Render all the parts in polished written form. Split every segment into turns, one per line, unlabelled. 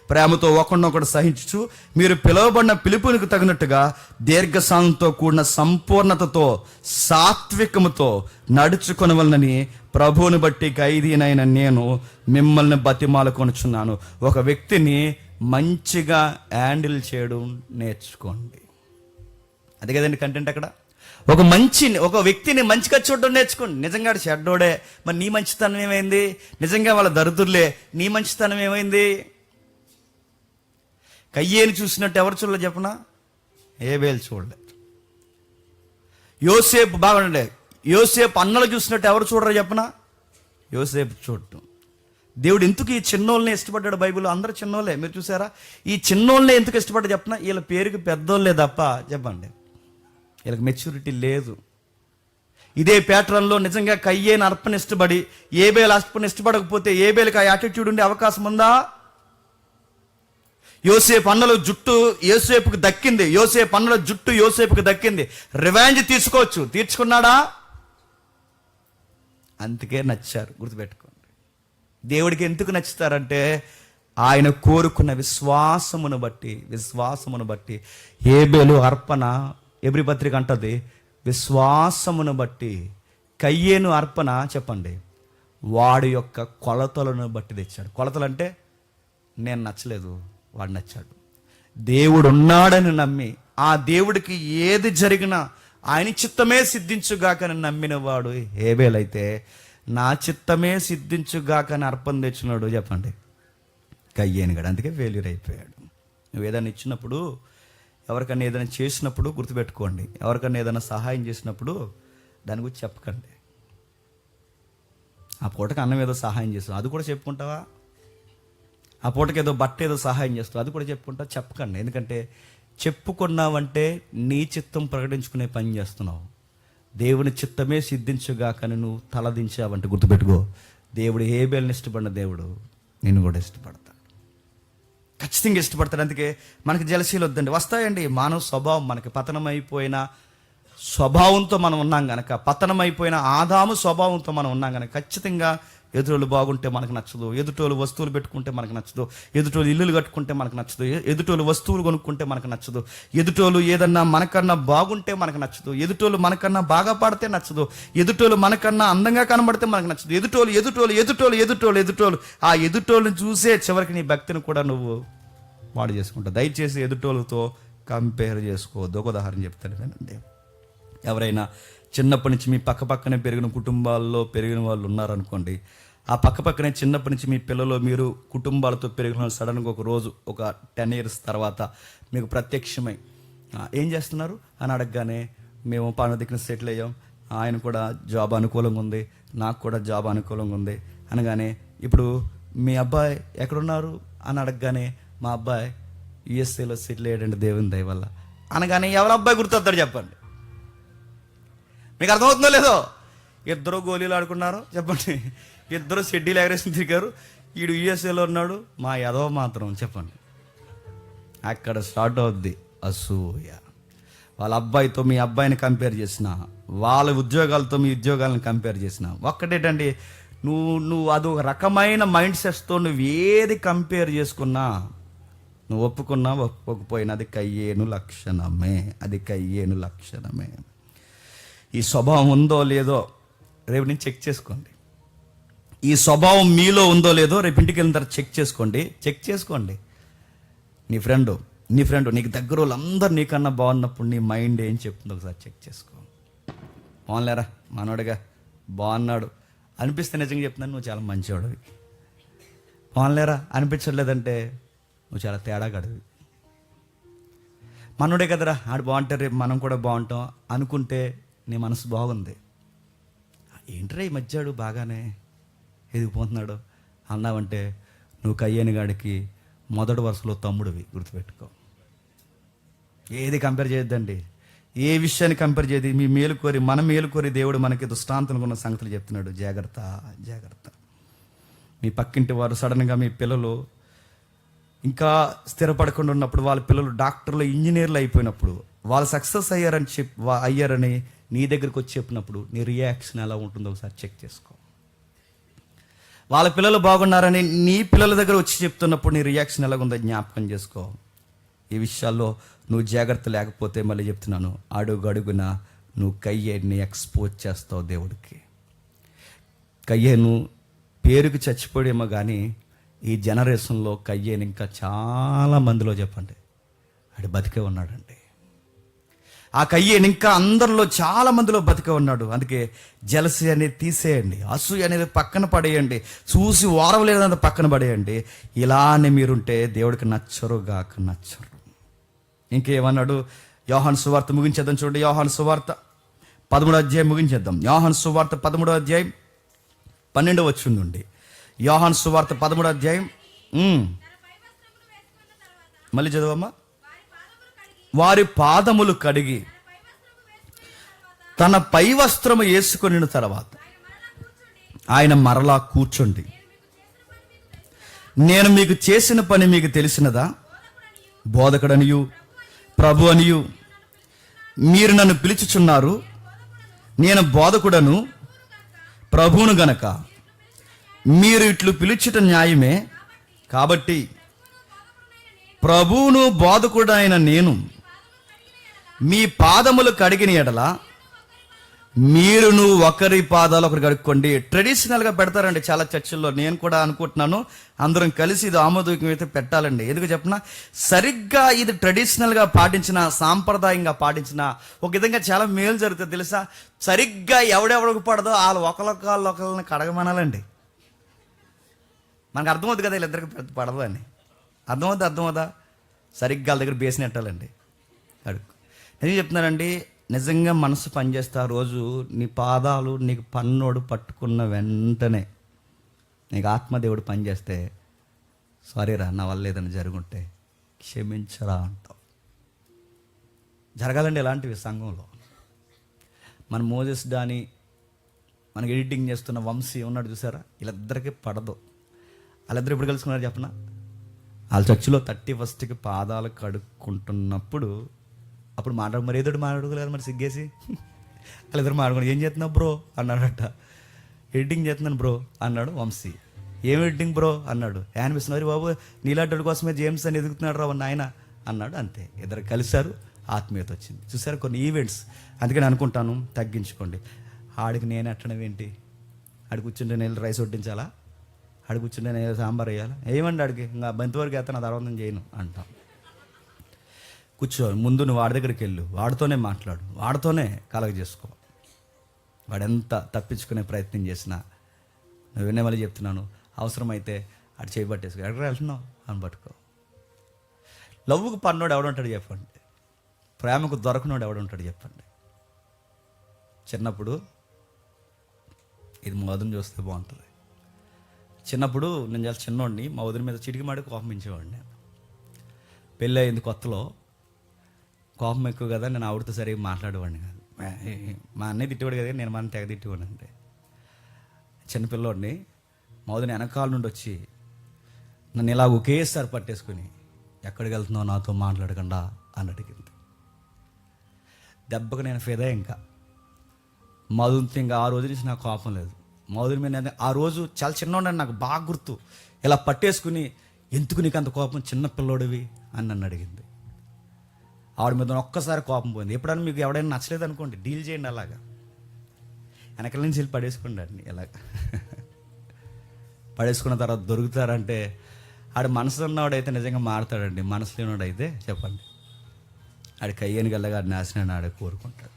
ప్రేమతో ఒకరినొకడు సహించుచు మీరు పిలువబడిన పిలుపునికి తగినట్టుగా దీర్ఘశాంతంతో కూడిన సంపూర్ణతతో సాత్వికముతో నడుచుకొనవలనని ప్రభువుని బట్టి ఖైదీనైన నేను మిమ్మల్ని బతిమాలుకొనుచున్నాను. ఒక వ్యక్తిని మంచిగా హ్యాండిల్ చేయడం నేర్చుకోండి. అదే కదండి కంటెంట్. అక్కడ ఒక వ్యక్తిని మంచిగా చూడడం నేర్చుకోండి. నిజంగా చెడ్డోడే, మరి నీ మంచితనం ఏమైంది? నిజంగా వాళ్ళ దరిద్రులే, నీ మంచితనం ఏమైంది? కయ్యేని చూసినట్టు ఎవరు చూడలేదు చెప్పనా? ఏబేలు చూడలేదు. యోసేపు బాగుండే, యోసేపు అన్నలు చూసినట్టు ఎవరు చూడరు చెప్పనా? యోసేపు చూడటం. దేవుడు ఎందుకు ఈ చిన్నోళ్ళని ఇష్టపడ్డాడు? బైబిల్లో అందరూ చిన్నోళ్ళే, మీరు చూసారా? ఈ చిన్నోళ్ళని ఎందుకు ఇష్టపడ్డా చెప్పనా? వీళ్ళ పేరుకి పెద్దోళ్ళే తప్ప చెప్పండి, వీళ్ళకి మెచ్యూరిటీ లేదు. ఇదే ప్యాటర్న్లో నిజంగా కయ్యేని అర్పణ ఇష్టపడి ఏబేలు అర్పణ ఇష్టపడకపోతే ఏబేలుకి ఆ యాటిట్యూడ్ ఉండే అవకాశం ఉందా? యోసేపు అన్నల జుట్టు యోసేపుకి దక్కింది, యోసేపు అన్నల జుట్టు యోసేపుకి దక్కింది. రివెంజ్ తీసుకోవచ్చు, తీర్చుకున్నాడా? అందుకే నచ్చారు. గుర్తుపెట్టుకోండి. దేవుడికి ఎందుకు నచ్చుతారంటే ఆయన కోరుకున్న విశ్వాసమును బట్టి. ఏబేలు అర్పణ ఎబ్రీ పత్రిక అంటది విశ్వాసమును బట్టి. కయ్యేను అర్పణ చెప్పండి వాడి యొక్క కొలతలను బట్టి తెచ్చాడు. కొలతలు అంటే నేను నచ్చలేదు, వాడు నచ్చాడు. దేవుడు ఉన్నాడని నమ్మి ఆ దేవుడికి ఏది జరిగినా ఆయన చిత్తమే సిద్ధించుగాకని నమ్మిన వాడు ఏబేలు అయితే నా చిత్తమే సిద్ధించుగాకని అర్పణ తెచ్చినాడు చెప్పండి కయ్యేను గడు. అందుకే ఫెయిల్యూర్ అయిపోయాడు. నువ్వు ఏదైనా ఇచ్చినప్పుడు, ఎవరికన్నా ఏదైనా చేసినప్పుడు గుర్తుపెట్టుకోండి, ఎవరికన్నా ఏదైనా సహాయం చేసినప్పుడు దాని గురించి చెప్పకండి. ఆ పూటకి అన్నం ఏదో సహాయం చేస్తావు, అది కూడా చెప్పుకుంటావా? ఆ పూటకి ఏదో బట్ట ఏదో సహాయం చేస్తావు, అది కూడా చెప్పుకుంటావు? చెప్పకండి. ఎందుకంటే చెప్పుకున్నావంటే నీ చిత్తం ప్రకటించుకునే పని చేస్తున్నావు. దేవుని చిత్తమే సిద్ధించుగాకని నువ్వు తలదించావంటే గుర్తుపెట్టుకో, దేవుడు ఏబేలుని ఇష్టపడిన దేవుడు నిన్ను కూడా ఇష్టపడతాడు, ఖచ్చితంగా ఇష్టపడతాడు. అందుకే మనకి జలసీలు వద్దండి. వస్తాయండి, మానవ స్వభావం. మనకి పతనమైపోయిన స్వభావంతో మనం ఉన్నాం కనుక, పతనమైపోయిన ఆదాము స్వభావంతో మనం ఉన్నాం కనుక ఖచ్చితంగా ఎదుటోళ్ళు బాగుంటే మనకు నచ్చదు, ఎదుటోళ్ళు వస్తువులు పెట్టుకుంటే మనకు నచ్చదు, ఎదుటోళ్ళు ఇల్లులు కట్టుకుంటే మనకు నచ్చదు, ఎదుటోళ్ళు వస్తువులు కొనుక్కుంటే మనకు నచ్చదు, ఎదుటోళ్ళు ఏదన్నా మనకన్నా బాగుంటే మనకు నచ్చదు, ఎదుటోళ్ళు మనకన్నా బాగా పాడితే నచ్చదు, ఎదుటోళ్ళు మనకన్నా అందంగా కనబడితే మనకు నచ్చదు. ఎదుటోళ్ళు ఆ ఎదుటోళ్ళని చూసే చివరికి నీ భక్తిని కూడా నువ్వు పాడు చేసుకుంటావు. దయచేసి ఎదుటోళ్ళతో కంపేర్ చేసుకోవద్దు. ఒక ఉదాహరణ చెప్తాను వినండి. ఎవరైనా చిన్నప్పటి నుంచి మీ పక్కనే పెరిగిన కుటుంబాల్లో పెరిగిన వాళ్ళు ఉన్నారనుకోండి, ఆ పక్కనే చిన్నప్పటి నుంచి మీ పిల్లలు మీరు కుటుంబాలతో పెరిగిన సడన్గా ఒక రోజు ఒక 10 years తర్వాత మీకు ప్రత్యక్షమై ఏం చేస్తున్నారు అని అడగగానే మేము పని దగ్గర సెటిల్ అయ్యాం, ఆయన కూడా జాబ్ అనుకూలంగా ఉంది, నాకు కూడా జాబ్ అనుకూలంగా ఉంది అనగానే, ఇప్పుడు మీ అబ్బాయి ఎక్కడున్నారు అని అడగగానే మా అబ్బాయి యుఎస్ఏలో సెటిల్ అయ్యాడండి దేవుని దయ వల్ల అనగానే ఎవరు అబ్బాయి గుర్తొస్తాడు చెప్పండి? మీకు అర్థమవుతుందో లేదో? ఇద్దరు గోళీలు ఆడుకున్నారు చెప్పండి, ఇద్దరు షెడ్యూల్ ఎగరేసి తిరిగారు, వీడు యుఎస్ఏలో ఉన్నాడు, మా ఎదవ మాత్రం చెప్పండి. అక్కడ స్టార్ట్ అవుద్ది అసూయ. వాళ్ళ అబ్బాయితో మీ అబ్బాయిని కంపేర్ చేసిన, వాళ్ళ ఉద్యోగాలతో మీ ఉద్యోగాలను కంపేర్ చేసిన, ఒక్కటేటండి, నువ్వు అదొక రకమైన మైండ్ సెట్స్తో నువ్వు ఏది కంపేర్ చేసుకున్నా, నువ్వు ఒప్పుకున్నా ఒప్పుకోకపోయినా అది కయ్యేను లక్షణమే. ఈ స్వభావం ఉందో లేదో రేపు నుంచి చెక్ చేసుకోండి. ఈ స్వభావం మీలో ఉందో లేదో రేపు ఇంటికి వెళ్ళిన తర్వాత చెక్ చేసుకోండి. నీ ఫ్రెండ్ నీకు దగ్గర వాళ్ళందరూ నీకన్నా బాగున్నప్పుడు నీ మైండ్ ఏం చెప్తుందో ఒకసారి చెక్ చేసుకో. బాగులేరా మనోడిగా బాగున్నాడు అనిపిస్తే నిజంగా చెప్తున్నాను, నువ్వు చాలా మంచివాడివి. బాగులేరా అనిపించట్లేదంటే నువ్వు చాలా తేడాగాడివి. మనోడే కదరా ఆడు బాగుంటారు, రేపు మనం కూడా బాగుంటాం అనుకుంటే నీ మనసు బాగుంది. ఏంట్రా ఈ మధ్యాడు బాగానే ఎదిగిపోతున్నాడు అన్నావంటే నువ్వు కయ్యేని గాడికి మొదటి వరుసలో తమ్ముడివి. గుర్తుపెట్టుకో. ఏది కంపేర్ చేయొద్దండి, ఏ విషయాన్ని కంపేర్ చేయదు. మీ మేలు కోరి మన మేలు కోరి దేవుడు మనకి దృష్టాంతంగా ఉన్న సంగతులు చెప్తున్నాడు. జాగ్రత్త. మీ పక్కింటి వారు సడన్గా మీ పిల్లలు ఇంకా స్థిరపడకుండా ఉన్నప్పుడు, వాళ్ళ పిల్లలు డాక్టర్లు ఇంజనీర్లు అయిపోయినప్పుడు, వాళ్ళు సక్సెస్ అయ్యారని నీ దగ్గరికి వచ్చి చెప్పినప్పుడు నీ రియాక్షన్ ఎలా ఉంటుందో ఒకసారి చెక్ చేసుకో. వాళ్ళ పిల్లలు బాగున్నారని నీ పిల్లల దగ్గర వచ్చి చెప్తున్నప్పుడు నీ రియాక్షన్ ఎలాగుందో జ్ఞాపకం చేసుకో. ఈ విషయాల్లో నువ్వు జాగ్రత్త లేకపోతే మళ్ళీ చెప్తున్నాను, అడుగడుగున నువ్వు కయ్యేని ఎక్స్పోజ్ చేస్తావు దేవుడికి. కయ్యేను పేరుకి చచ్చిపోయేమో కానీ ఈ జనరేషన్లో కయ్యేను ఇంకా చాలా మందిలో చెప్పండి ఆడు బతికే ఉన్నాడండి. ఆ కయ్యేను ఇంకా అందరిలో చాలా మందిలో బతికే ఉన్నాడు. అందుకే జలసి అనేది తీసేయండి, అసూయ అనేది పక్కన పడేయండి, చూసి ఓరవలేదంత పక్కన పడేయండి. ఇలానే మీరుంటే దేవుడికి నచ్చరుగాక నచ్చరు. ఇంకేమన్నాడు? యోహాను సువార్త ముగించేద్దాం చూడండి. యోహాను సువార్త 13వ అధ్యాయం ముగించేద్దాం. యోహాను సువార్త 13వ అధ్యాయం 12వ వచనం నుండి. యోహాను సువార్త 13వ అధ్యాయం మళ్ళీ చదవమ్మా. వారి పాదములు కడిగి తన పై వస్త్రము వేసుకొని తర్వాత ఆయన మరలా కూర్చోండి, నేను మీకు చేసిన పని మీకు తెలిసినదా? బోధకుడనియు ప్రభు అనియు మీరు నన్ను పిలుచుచున్నారు. నేను బోధకుడను ప్రభువును గనక మీరు ఇట్లు పిలుచుట న్యాయమే. కాబట్టి ప్రభువును బోధకుడైన నేను మీ పాదములు కడిగిన ఎడల మీరును ఒకరి పాదాలు ఒకరు కడుక్కోండి. ట్రెడిషనల్గా పెడతారండి చాలా చర్చిల్లో. నేను కూడా అనుకుంటున్నాను అందరం కలిసి ఇది ఆమోదయోగ్యం అయితే పెట్టాలండి. ఎందుకు చెప్పినా, సరిగ్గా ఇది ట్రెడిషనల్గా పాటించిన, సాంప్రదాయంగా పాటించిన ఒక విధంగా చాలా మేలు జరుగుతుంది తెలుసా. సరిగ్గా ఎవడెవడికి పడదో వాళ్ళు ఒకరిని కడగమనాలండి. మనకు అర్థమవుతుంది కదా వీళ్ళిద్దరికి పడదు అని. అర్థమవుదా? సరిగ్గా వాళ్ళ దగ్గర బేసిన పెట్టాలండి, అడుగు. నేను చెప్తున్నానండి, నిజంగా మనసు పనిచేస్తే ఆ రోజు నీ పాదాలు నీకు పన్నోడు పట్టుకున్న వెంటనే నీకు ఆత్మదేవుడు పనిచేస్తే, సారీరా నా వల్ల ఏదైనా జరుగుంటే క్షమించరా అంటావు. జరగాలండి ఇలాంటివి సంఘంలో. మన మోజెస్ డాని, మనకి ఎడిటింగ్ చేస్తున్న వంశీ ఉన్నాడు చూసారా, వీళ్ళిద్దరికీ పడదు. వాళ్ళిద్దరు ఎప్పుడు కలుసుకున్నారు చెప్పనా? వాళ్ళ చర్చిలో 31st పాదాలు కడుక్కుంటున్నప్పుడు అప్పుడు మరి ఏదో మాట్లాడుకోలేదు, మరి సిగ్గేసి వాళ్ళిద్దరు మాట్లాడుకుని ఏం చేస్తున్నావు బ్రో అన్నాడట. ఎడిటింగ్ చేస్తున్నాను బ్రో అన్నాడు వంశీ. ఏం ఎడిటింగ్ బ్రో అన్నాడు. అనిపిస్తున్నారు బాబు నీలాంటి కోసమే జేమ్స్ అని ఎదుగుతున్నాడు రా నాయన అన్నాడు. అంతే, ఇద్దరు కలిశారు, ఆత్మీయత వచ్చింది. చూసారు కొన్ని ఈవెంట్స్. అందుకని అనుకుంటాను తగ్గించుకోండి. ఆడికి నేను ఎట్టడం ఏంటి? ఆడికి కూర్చుంటే నేను రైస్ వడ్డించాలా? ఆడికి కూర్చుంటే నేను సాంబార్ వేయాలా? ఏమండి ఆడికి ఇంకా బంతివరకు వేస్తాను, అది అరవంతం చేయను అంటాం. కూర్చో, ముందు నువ్వు వాడి దగ్గరికి వెళ్ళు, వాడితోనే మాట్లాడు, వాడితోనే కలగ చేసుకో. వాడెంత తప్పించుకునే ప్రయత్నం చేసినా నువ్వు మళ్ళీ చెప్తున్నాను, అవసరమైతే ఆడు చేయబట్టేసుకో. ఎక్కడ వెళ్తున్నావు అని పట్టుకో. లవ్వుకు పన్నోడు ఎవడుంటాడు చెప్పండి? ప్రేమకు దొరకనోడు ఎవడుంటాడు చెప్పండి? చిన్నప్పుడు ఇది మా వదిన చూస్తే బాగుంటుంది. చిన్నప్పుడు నేను చాలా చిన్నోడిని, మా వదిన మీద చిటికి మాడి కోపమించేవాడిని. పెళ్ళి అయింది కొత్తలో కోపం ఎక్కువ కదా, నేను ఆవిడతో సరిగ్గా మాట్లాడేవాడిని కాదు. మా అన్నయ్య తిట్టేవాడు కదా, నేను మన తెగ తిట్టేవాడిని. అంటే చిన్నపిల్లోడిని మా వదిన వెనకాల నుండి వచ్చి నన్ను ఇలా ఒకేసారి పట్టేసుకుని ఎక్కడికి వెళ్తున్నావు నాతో మాట్లాడకుండా అని అడిగింది. దెబ్బకు నేను ఫిదా. ఇంకా మధుతో ఇంకా ఆ రోజు నుంచి నాకు కోపం లేదు. మధురి మీద ఆ రోజు చాలా చిన్నోడని నాకు బాగా గుర్తు. ఇలా పట్టేసుకుని ఎందుకు నీకు అంత కోపం, చిన్న పిల్లోడివి అని నన్ను అడిగింది. ఆవిడ మీద ఒక్కసారి కోపం పోయింది. ఎప్పుడైనా మీకు ఎవడైనా నచ్చలేదు అనుకోండి, డీల్ చేయండి అలాగా. వెనకాల నుంచి వెళ్ళి పడేసుకోండి అండి. ఎలాగ పడేసుకున్న తర్వాత దొరుకుతారంటే ఆడు మనసు ఉన్నవాడైతే నిజంగా మారుతాడండి. మనసు లేనివాడైతే చెప్పండి ఆడి కయ్యని గల్లగా నాశనాన్ని ఆడే కోరుకుంటాడు.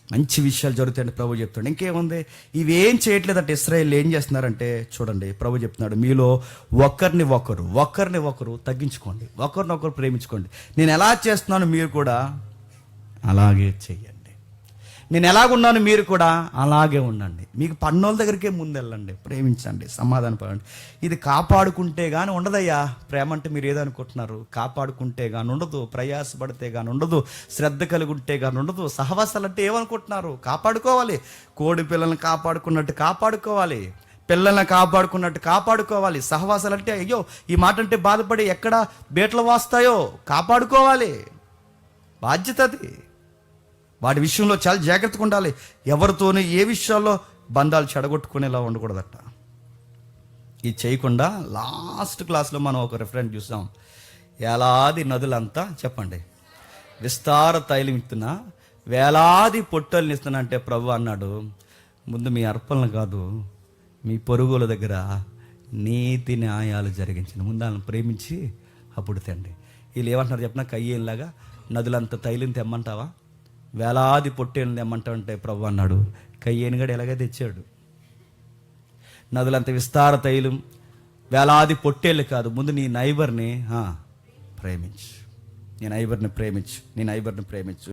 మంచి విషయాలు జరుగుతాయండి ప్రభు చెప్తాడు. ఇంకేముంది, ఇవేం చేయట్లేదంటే ఇశ్రాయేలు ఏం చేస్తున్నారంటే చూడండి, ప్రభు చెప్తున్నాడు, మీలో ఒకరిని ఒకరు తగ్గించుకోండి, ఒకరినొకరు ప్రేమించుకోండి. నేను ఎలా చేస్తున్నాను మీరు కూడా అలాగే చెయ్యండి. నేను ఎలాగున్నాను మీరు కూడా అలాగే ఉండండి. మీకు పన్నోళ్ళ దగ్గరికే ముందు వెళ్ళండి, ప్రేమించండి, సమాధానపడండి. ఇది కాపాడుకుంటే కానీ ఉండదయ్యా. ప్రేమ అంటే మీరు ఏదనుకుంటున్నారు? కాపాడుకుంటే కానీ ఉండదు, ప్రయాసపడితే కానీ ఉండదు, శ్రద్ధ కలిగి కానీ ఉండదు. సహవాసాలు అంటే ఏమనుకుంటున్నారు? కాపాడుకోవాలి. కోడి పిల్లల్ని కాపాడుకున్నట్టు కాపాడుకోవాలి, పిల్లల్ని కాపాడుకున్నట్టు కాపాడుకోవాలి. సహవాసాలు అంటే అయ్యో ఈ మాట అంటే బాధపడి ఎక్కడ బేటలు వాస్తాయో కాపాడుకోవాలి. బాధ్యత అది. వాటి విషయంలో చాలా జాగ్రత్తగా ఉండాలి. ఎవరితోనూ ఏ విషయాల్లో బంధాలు చెడగొట్టుకునేలా ఉండకూడదట. ఇది చేయకుండా లాస్ట్ క్లాస్లో మనం ఒక రిఫరెన్స్ చూసాం. వేలాది నదులంతా చెప్పండి విస్తార తైలం ఇస్తున్నా, వేలాది పొట్టెల్ని ఇస్తున్నా అంటే ప్రభు అన్నాడు, ముందు మీ అర్పణలు కాదు, మీ పొరుగుల దగ్గర నీతి న్యాయాలు జరిగించిన ముందు వాళ్ళని ప్రేమించి అప్పుడు తండి. వీళ్ళు ఏమంటున్నారు చెప్పిన కయ్యేలాగా నదులంత తైలం తెమ్మంటావా, వేలాది పొట్టేళ్ళు తెమ్మంటావు అంటే ప్రభు అన్నాడు, కయ్యేని గడు ఎలాగే తెచ్చాడు. నదులంత విస్తార తైలం, వేలాది పొట్టేళ్ళు కాదు, ముందు నీ నైబర్ని ప్రేమించు, నీ నైబర్ని ప్రేమించు, నీ నైబర్ని ప్రేమించు.